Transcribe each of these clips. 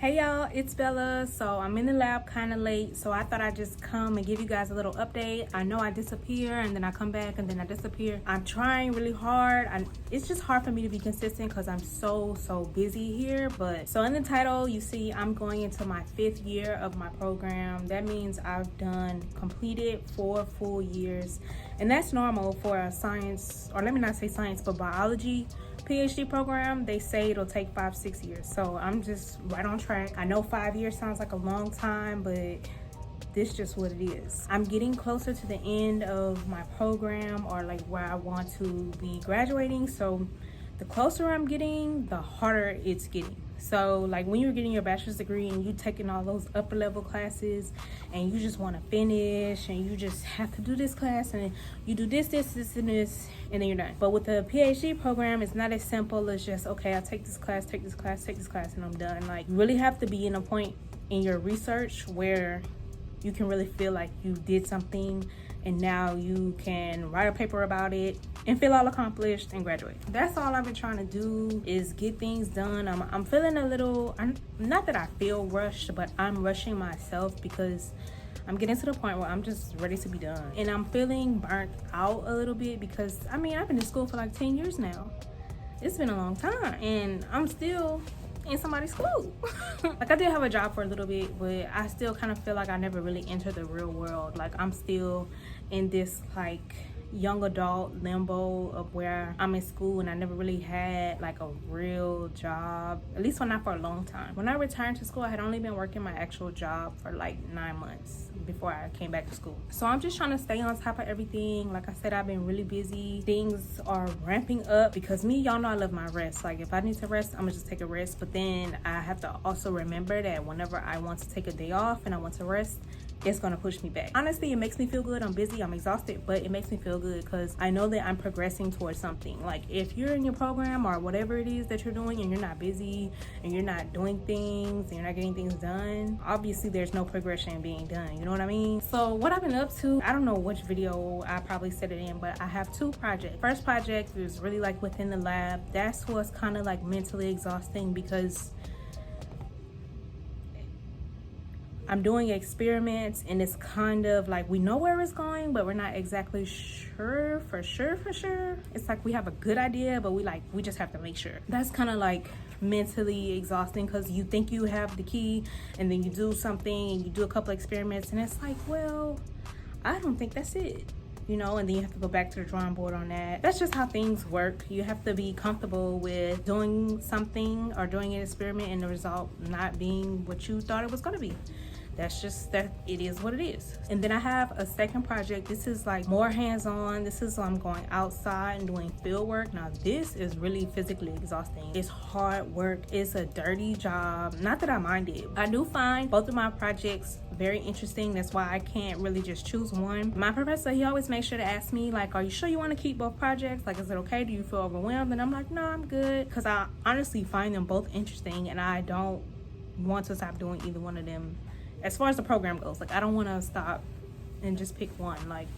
Hey y'all, it's Bella. So I'm in the lab kind of late, so I thought I'd just come and give you guys a little update. I know I disappear and then I come back and then I disappear. I'm trying really hard. It's just hard for me to be consistent because I'm so busy here. But so in the title, you see I'm going into my 5th year of my program. That means I've completed 4 full years, and that's normal for a science, or let me not say science, but biology PhD program. They say it'll take 5-6 years, so I'm just right on track. I know 5 years sounds like a long time, but this is just what it is. I'm getting closer to the end of my program, or like where I want to be graduating. So the closer I'm getting, the harder it's getting. So like when you're getting your bachelor's degree and you taking all those upper level classes and you just want to finish and you just have to do this class and you do this and this and then you're done. But with the PhD program, it's not as simple as just, okay, I take this class and I'm done. Like you really have to be in a point in your research where you can really feel like you did something and now you can write a paper about it and feel all accomplished and graduate. That's all I've been trying to do, is get things done. I'm feeling a little, not that I feel rushed, but I'm rushing myself because I'm getting to the point where I'm just ready to be done. And I'm feeling burnt out a little bit because I've been in school for like 10 years now. It's been a long time and I'm still in somebody's school. Like I did have a job for a little bit, but I still kind of feel like I never really entered the real world. Like I'm still in this like young adult limbo of where I'm in school and I never really had like a real job, at least not for a long time. When I returned to school, I had only been working my actual job for like 9 months before I came back to school. So I'm just trying to stay on top of everything. Like I said, I've been really busy. Things are ramping up because y'all know I love my rest. Like if I need to rest, I'm gonna just take a rest. But then I have to also remember that whenever I want to take a day off and I want to rest, it's gonna push me back. Honestly, it makes me feel good. I'm busy, I'm exhausted, but it makes me feel good because I know that I'm progressing towards something. Like if you're in your program or whatever it is that you're doing and you're not busy and you're not doing things and you're not getting things done, obviously there's no progression being done. You know what I mean? So what I've been up to, I don't know which video I probably said it in, but I have 2 projects. First project is really like within the lab. That's what's kind of like mentally exhausting because I'm doing experiments and it's kind of like we know where it's going, but we're not exactly sure for sure. It's like we have a good idea, but we just have to make sure. That's kind of like mentally exhausting because you think you have the key and then you do something and you do a couple experiments and it's like, well, I don't think that's it. You know, and then you have to go back to the drawing board on that. That's just how things work. You have to be comfortable with doing something or doing an experiment and the result not being what you thought it was going to be. That's just that, it is what it is. And then I have a second project. This is like more hands-on. This is I'm going outside and doing field work. Now this is really physically exhausting. It's hard work. It's a dirty job. Not that I mind it. I do find both of my projects very interesting. That's why I can't really just choose one. My professor, he always makes sure to ask me like, are you sure you want to keep both projects? Like, is it okay? Do you feel overwhelmed? And I'm like, no, I'm good. Because I honestly find them both interesting and I don't want to stop doing either one of them. As far as the program goes, like I don't want to stop and just pick one, like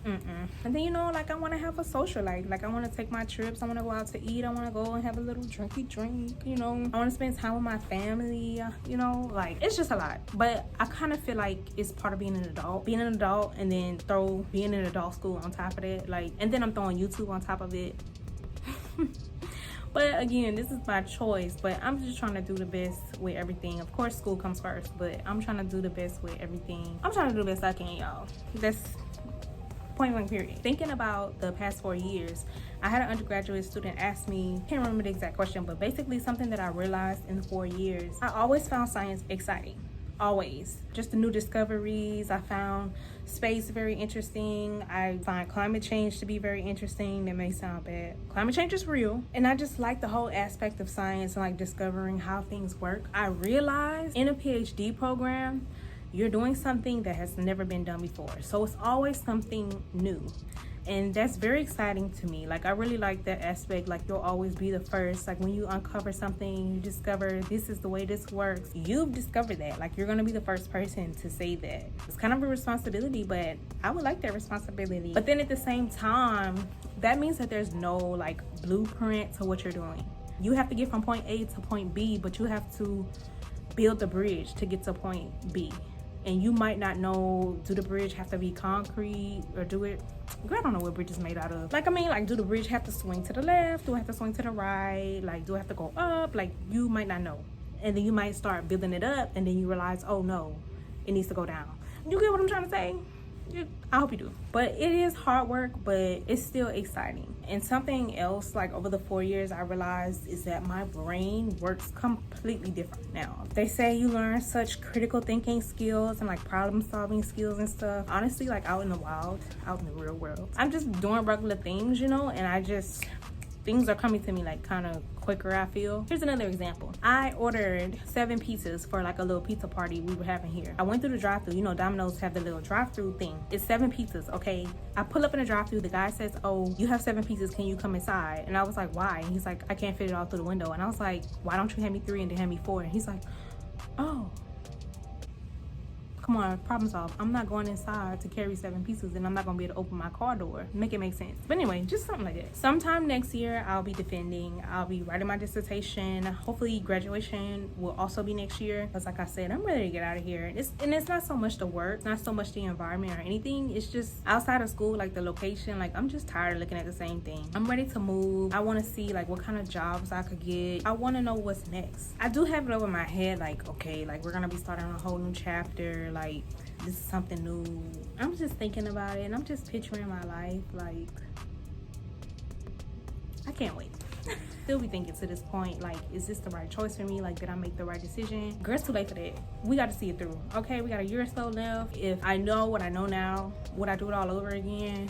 and then you know, like I want to have a social life. Like I want to take my trips, I want to go out to eat, I want to go and have a little drink, you know, I want to spend time with my family, you know, like it's just a lot. But I kind of feel like it's part of being an adult and then throw being in adult school on top of that, like, and then I'm throwing YouTube on top of it. But again, this is my choice, but I'm just trying to do the best with everything. Of course, school comes first, but I'm trying to do the best with everything. I'm trying to do the best I can, y'all. That's point blank period. Thinking about the past 4 years, I had an undergraduate student ask me, can't remember the exact question, but basically something that I realized in the 4 years. I always found science exciting. Always. Just the new discoveries. I found space very interesting. I find climate change to be very interesting. That may sound bad. Climate change is real. And I just like the whole aspect of science and like discovering how things work. I realized in a PhD program, you're doing something that has never been done before. So it's always something new. And that's very exciting to me. Like I really like that aspect. Like you'll always be the first. Like when you uncover something, you discover this is the way this works. You've discovered that. Like you're gonna be the first person to say that. It's kind of a responsibility, but I would like that responsibility. But then at the same time, that means that there's no like blueprint to what you're doing. You have to get from point A to point B, but you have to build the bridge to get to point B. And you might not know, do the bridge have to be concrete, or do it, girl, I don't know what bridge is made out of. Like, I mean, like, do the bridge have to swing to the left? Do I have to swing to the right? Like, do I have to go up? Like, you might not know. And then you might start building it up, and then you realize, oh no, it needs to go down. You get what I'm trying to say? I hope you do. But it is hard work, but it's still exciting. And something else, like over the 4 years, I realized is that my brain works completely different now. They say you learn such critical thinking skills and like problem solving skills and stuff. Honestly, like out in the wild, out in the real world, I'm just doing regular things, you know, and things are coming to me like kind of quicker, I feel. Here's another example. I ordered 7 pizzas for like a little pizza party we were having here. I went through the drive-thru. You know, Domino's have the little drive-thru thing. It's 7 pizzas, okay? I pull up in the drive-thru. The guy says, oh, you have 7 pizzas. Can you come inside? And I was like, why? And he's like, I can't fit it all through the window. And I was like, why don't you hand me 3 and then hand me 4? And he's like, oh. Come on, problem solved. I'm not going inside to carry 7 pieces, and I'm not gonna be able to open my car door. Make it make sense. But anyway, just something like that. Sometime next year, I'll be defending. I'll be writing my dissertation. Hopefully, graduation will also be next year. Because like I said, I'm ready to get out of here. It's not so much the work, not so much the environment or anything. It's just outside of school, like the location. Like I'm just tired of looking at the same thing. I'm ready to move. I want to see like what kind of jobs I could get. I want to know what's next. I do have it over my head, like, okay, like we're gonna be starting a whole new chapter. Like, this is something new. I'm just thinking about it, and I'm just picturing my life. Like, I can't wait. Still be thinking to this point, like, is this the right choice for me? Like, did I make the right decision? Girl, it's too late for that. We got to see it through, okay? We got a year or so left. If I know what I know now, would I do it all over again?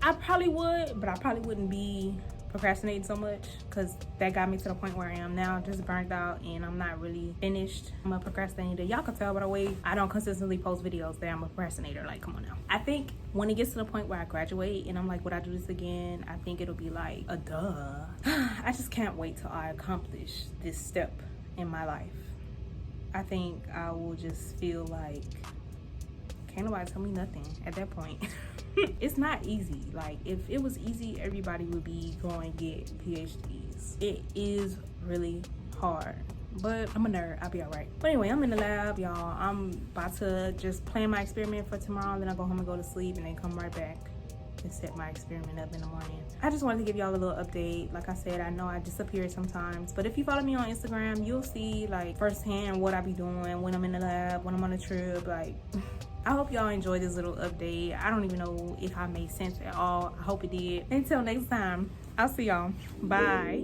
I probably would, but I probably wouldn't be procrastinating so much, because that got me to the point where I am now, just burnt out, and I'm not really finished. I'm a procrastinator. Y'all can tell by the way I don't consistently post videos that I'm a procrastinator. Like, come on now. I think when it gets to the point where I graduate and I'm like, would I do this again? I think it'll be like a duh. I just can't wait till I accomplish this step in my life. I think I will just feel like can't nobody tell me nothing at that point. It's not easy. Like, if it was easy, everybody would be going to get PhDs. It is really hard, but I'm a nerd. I'll be all right. But anyway, I'm in the lab, y'all. I'm about to just plan my experiment for tomorrow, then I'll go home and go to sleep, and then come right back and set my experiment up in the morning. I just wanted to give y'all a little update. Like I said, I know I disappear sometimes, but if you follow me on Instagram, you'll see like firsthand what I be doing when I'm in the lab, when I'm on a trip. Like, I hope y'all enjoyed this little update. I don't even know if I made sense at all. I hope it did. Until next time, I'll see y'all. Bye.